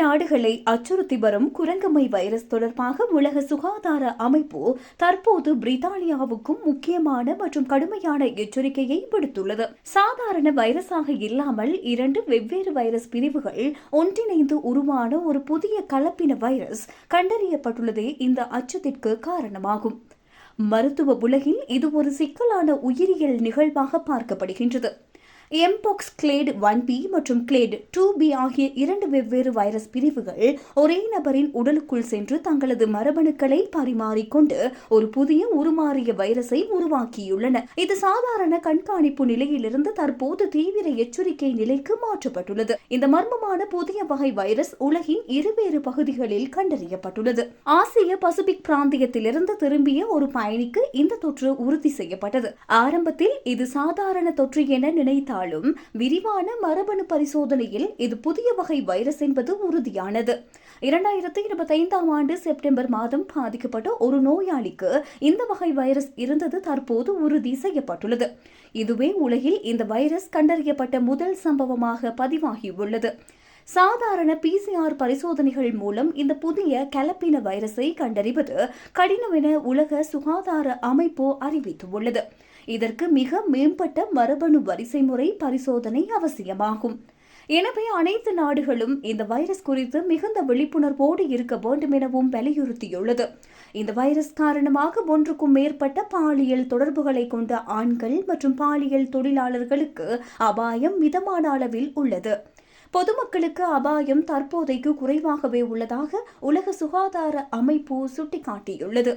நாடுகளை அச்சுறுத்தி வரும் குரங்கம்மை வைரஸ் தொடர்பாக உலக சுகாதார அமைப்பு தற்போது பிரித்தானியாவுக்கும் முக்கியமான மற்றும் கடுமையான எச்சரிக்கையை விடுத்துள்ளது. சாதாரண வைரஸாக இல்லாமல் 2 வெவ்வேறு வைரஸ் பிரிவுகள் ஒன்றிணைந்து உருவான ஒரு புதிய கலப்பின வைரஸ் கண்டறியப்பட்டுள்ளதே இந்த அச்சத்திற்கு காரணமாகும். மருத்துவ உலகில் இது ஒரு சிக்கலான உயிரியல் நிகழ்வாக பார்க்கப்படுகின்றது. எம்போக்ஸ் கிளேட் 1b மற்றும் கிளேட் 2b ஆகிய 2 வெவ்வேறு வைரஸ் பிரிவுகள் ஒரே நபரின் உடலுக்குள் சென்று தங்களது மரபணுக்களை பரிமாறிக்கொண்டு ஒரு புதிய உருமாறிய வைரஸை உருவாக்கியுள்ளன. இது சாதாரண கண்காணிப்பு நிலையிலிருந்து தற்போது தீவிர எச்சரிக்கை நிலைக்கு மாற்றப்பட்டுள்ளது. இந்த மர்மமான புதிய வகை வைரஸ் உலகின் இருவேறு பகுதிகளில் கண்டறியப்பட்டுள்ளது. ஆசிய பசிபிக் பிராந்தியத்திலிருந்து திரும்பிய ஒரு பயணிக்கு இந்த தொற்று உறுதி செய்யப்பட்டது. ஆரம்பத்தில் இது சாதாரண தொற்று என நினைத்தால் விரிவான மரபணு பரிசோதனையில் இது புதிய வகை வைரஸ் என்பது உறுதியானது. 2025ஆம் ஆண்டு செப்டம்பர் மாதம் பாதிக்கப்பட்ட ஒரு நோயாளிக்கு இந்த வகை வைரஸ் இருந்தது தற்போது உறுதி செய்யப்பட்டுள்ளது. இதுவே உலகில் இந்த வைரஸ் கண்டறியப்பட்ட முதல் சம்பவமாக பதிவாகியுள்ளது. சாதாரண PCR பரிசோதனைகள் மூலம் இந்த புதிய கலப்பின வைரஸை கண்டறிவது கடினம் என உலக சுகாதார அமைப்பு அறிவித்துள்ளது. இதற்கு மிக மேம்பட்ட மரபணு வரிசைமுறை பரிசோதனை அவசியமாகும். எனவே அனைத்து நாடுகளும் இந்த வைரஸ் குறித்து மிகுந்த விழிப்புணர்வோடு இருக்க வேண்டும் எனவும் வலியுறுத்தியுள்ளது. இந்த வைரஸ் காரணமாக ஒன்றுக்கும் மேற்பட்ட பாலியல் தொடர்புகளை கொண்ட ஆண்கள் மற்றும் பாலியல் தொழிலாளர்களுக்கு அபாயம் மிதமான அளவில் உள்ளது. பொதுமக்களுக்கு அபாயம் தற்போதைக்கு குறைவாகவே உள்ளதாக உலக சுகாதார அமைப்பு சுட்டிக்காட்டியுள்ளது.